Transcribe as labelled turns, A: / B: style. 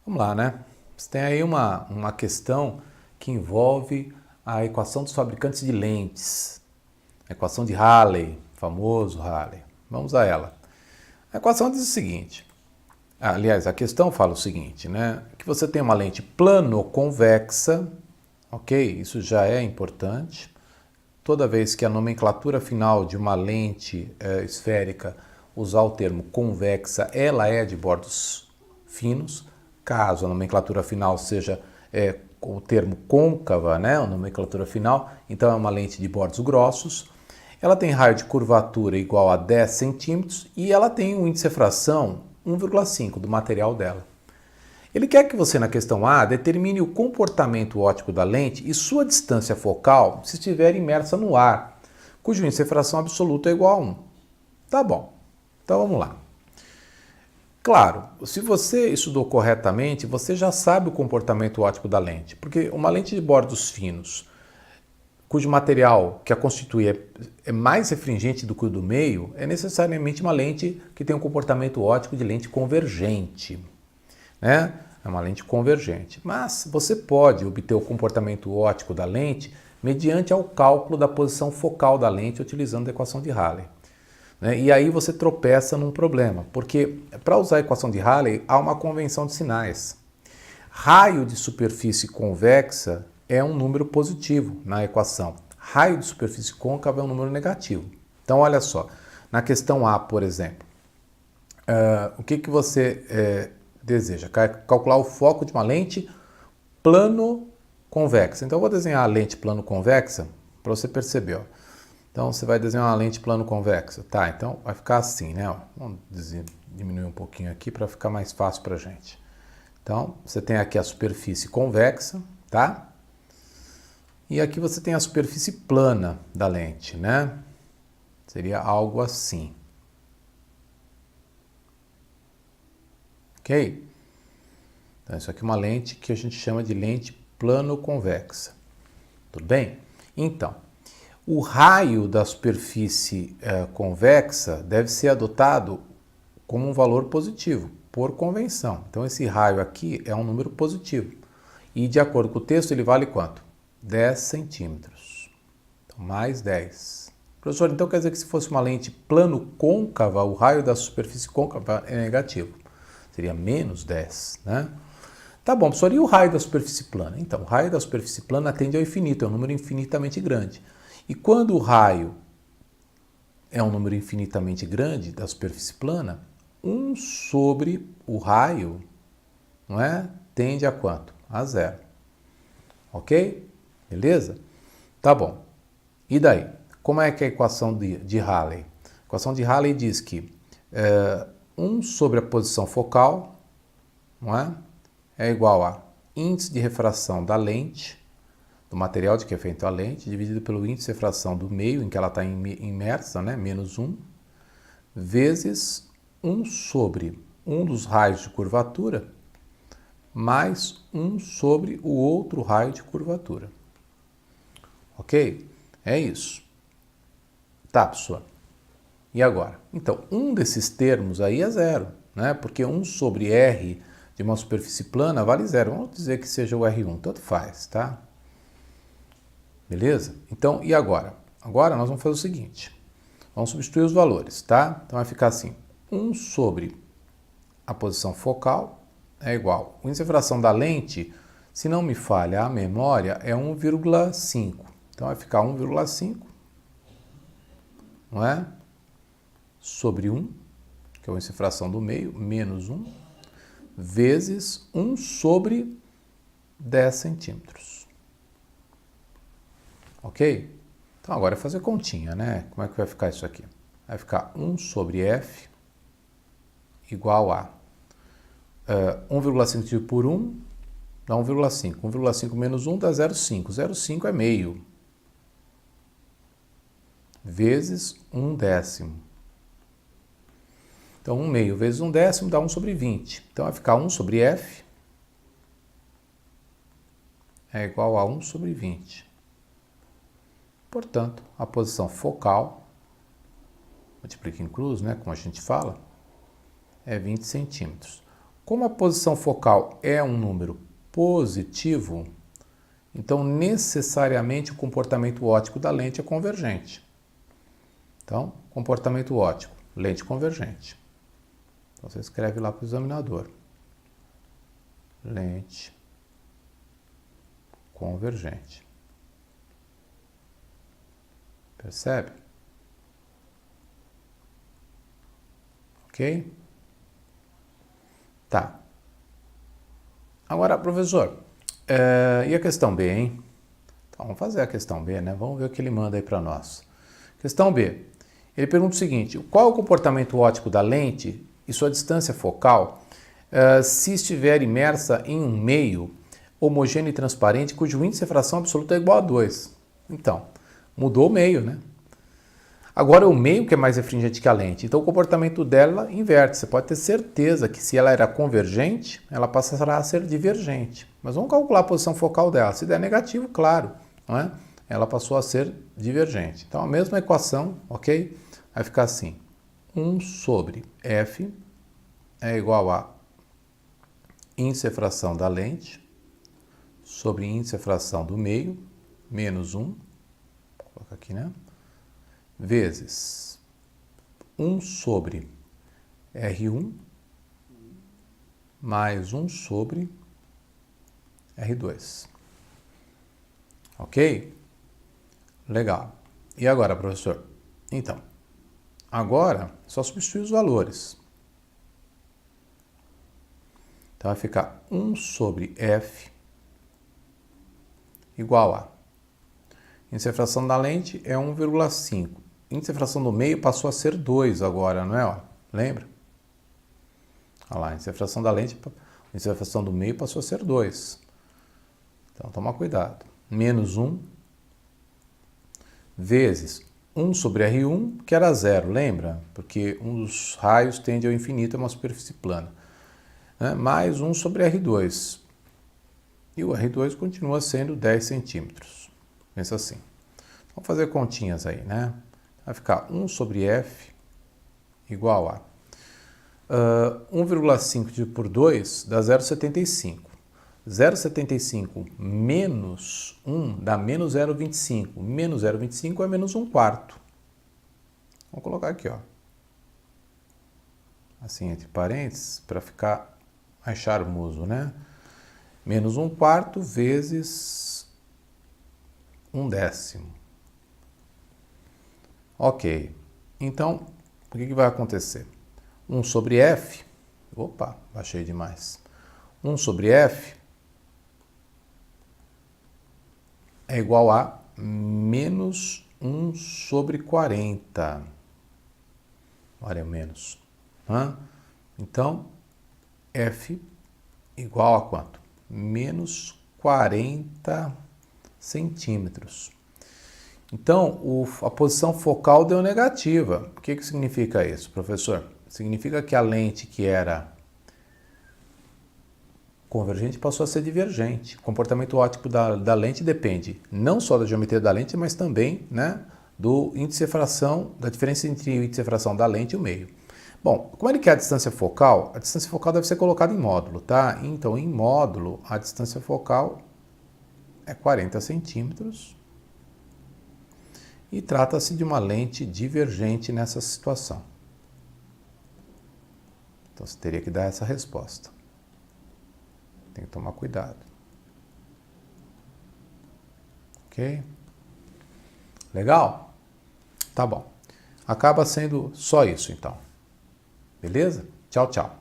A: Vamos lá, né? Você tem aí uma questão que envolve a equação dos fabricantes de lentes. A equação de Rayleigh, famoso Rayleigh. Vamos a ela. A equação diz o seguinte. Aliás, a questão fala o seguinte, né? Que você tem uma lente plano-convexa, ok? Isso já é importante. Toda vez que a nomenclatura final de uma lente esférica usar o termo convexa, ela é de bordos finos. Caso a nomenclatura final seja o termo côncava, né, a nomenclatura final, então é uma lente de bordos grossos. Ela tem raio de curvatura igual a 10 centímetros e ela tem um índice de refração 1,5 do material dela. Ele quer que você, na questão A, determine o comportamento óptico da lente e sua distância focal se estiver imersa no ar, cujo índice de refração absoluto é igual a 1. Tá bom, então vamos lá. Claro, se você estudou corretamente, você já sabe o comportamento óptico da lente, porque uma lente de bordos finos, cujo material que a constitui é mais refringente do que o do meio, é necessariamente uma lente que tem um comportamento óptico de lente convergente, né? É uma lente convergente. Mas você pode obter o comportamento óptico da lente mediante ao cálculo da posição focal da lente utilizando a equação de Rayleigh. E aí você tropeça num problema, porque para usar a equação de Rayleigh há uma convenção de sinais. Raio de superfície convexa é um número positivo na equação. Raio de superfície côncava é um número negativo. Então olha só, na questão A, por exemplo, o que você deseja? Calcular o foco de uma lente plano-convexa. Então eu vou desenhar a lente plano-convexa para você perceber. Ó. Então, você vai desenhar uma lente plano-convexa. Tá, então vai ficar assim, né? Vamos diminuir um pouquinho aqui para ficar mais fácil para a gente. Então, você tem aqui a superfície convexa, tá? E aqui você tem a superfície plana da lente, né? Seria algo assim. Ok? Então, isso aqui é uma lente que a gente chama de lente plano-convexa. Tudo bem? Então, o raio da superfície convexa deve ser adotado como um valor positivo, por convenção. Então, esse raio aqui é um número positivo. E, de acordo com o texto, ele vale quanto? 10 centímetros. Então, mais 10. Professor, então quer dizer que se fosse uma lente plano-côncava, o raio da superfície côncava é negativo. Seria menos 10, né? Tá bom, professor, e o raio da superfície plana? Então, o raio da superfície plana tende ao infinito, é um número infinitamente grande. E quando o raio é um número infinitamente grande da superfície plana, 1 sobre o raio, não é? Tende a quanto? A 0. Ok? Beleza? Tá bom. E daí? Como é que é a equação de Rayleigh? A equação de Rayleigh diz que 1 sobre a posição focal, não é igual a índice de refração da lente, do material de que é feita a lente, dividido pelo índice de refração do meio em que ela está imersa, né, menos 1, vezes 1 sobre um dos raios de curvatura, mais 1 sobre o outro raio de curvatura. Ok? É isso. Tá, pessoal. E agora? Então, um desses termos aí é 0, né? Porque 1 sobre R de uma superfície plana vale 0. Vamos dizer que seja o R1, tanto faz, tá? Beleza? Então, e agora? Agora nós vamos fazer o seguinte. Vamos substituir os valores, tá? Então vai ficar assim. 1 sobre a posição focal é igual. O índice de refração da lente, se não me falha a memória, é 1,5. Então vai ficar 1,5, não é? Sobre 1, que é o índice de refração do meio, menos 1, vezes 1 sobre 10 centímetros. Ok? Então agora é fazer continha, né? Como é que vai ficar isso aqui? Vai ficar 1 sobre F igual a 1,5 dividido por 1 dá 1,5. 1,5 menos 1 dá 0,5. 0,5 é meio. Vezes 1 décimo. Então 1 meio vezes 1 décimo dá 1 sobre 20. Então vai ficar 1 sobre F é igual a 1 sobre 20. Portanto, a posição focal, multiplica em cruz, né, como a gente fala, é 20 centímetros. Como a posição focal é um número positivo, então necessariamente o comportamento óptico da lente é convergente. Então, comportamento óptico, lente convergente. Então você escreve lá para o examinador. Lente convergente. Percebe? Ok? Tá. Agora, professor, e a questão B, hein? Então, vamos fazer a questão B, né? Vamos ver o que ele manda aí para nós. Questão B. Ele pergunta o seguinte: qual é o comportamento óptico da lente e sua distância focal se estiver imersa em um meio homogêneo e transparente cujo índice de refração absoluta é igual a 2? Então, mudou o meio, né? Agora é o meio que é mais refringente que a lente, então o comportamento dela inverte. Você pode ter certeza que se ela era convergente, ela passará a ser divergente. Mas vamos calcular a posição focal dela. Se der negativo, claro, não é? Ela passou a ser divergente. Então a mesma equação, ok? Vai ficar assim: 1 sobre F é igual a índice de refração da lente sobre índice de refração do meio, menos 1, vou colocar aqui, né? Vezes 1 sobre R1 mais 1 sobre R2. Ok? Legal. E agora, professor? Então, agora só substituir os valores. Então vai ficar 1 sobre F igual a índice de refração da lente é 1,5. Índice de refração do meio passou a ser 2 agora, não é? Ó, lembra? Olha lá, índice de refração da lente, índice de refração do meio passou a ser 2. Então, toma cuidado. Menos 1 vezes 1 sobre R1, que era 0, lembra? Porque um dos raios tende ao infinito, é uma superfície plana. Né? Mais 1 sobre R2. E o R2 continua sendo 10 centímetros. Pensa assim. Vamos fazer continhas aí, né? Vai ficar 1 sobre F igual a 1,5 dividido por 2 dá 0,75. 0,75 menos 1 dá menos 0,25. Menos 0,25 é menos 1 quarto. Vamos colocar aqui, ó. Assim, entre parênteses, para ficar mais charmoso, né? Menos 1 quarto vezes 1 décimo. Ok. Então, o que vai acontecer? 1 sobre F, opa, baixei demais. 1 sobre F é igual a menos 1 sobre 40. Olha, menos. Então, F igual a quanto? Menos 40 centímetros. Então, a posição focal deu negativa. O que significa isso, professor? Significa que a lente que era convergente passou a ser divergente. O comportamento óptico da lente depende não só da geometria da lente, mas também, né, do índice de refração, da diferença entre o índice de refração da lente e o meio. Bom, como ele quer a distância focal deve ser colocada em módulo, tá? Então, em módulo, a distância focal é 40 centímetros. E trata-se de uma lente divergente nessa situação. Então, você teria que dar essa resposta. Tem que tomar cuidado. Ok? Legal? Tá bom. Acaba sendo só isso, então. Beleza? Tchau, tchau.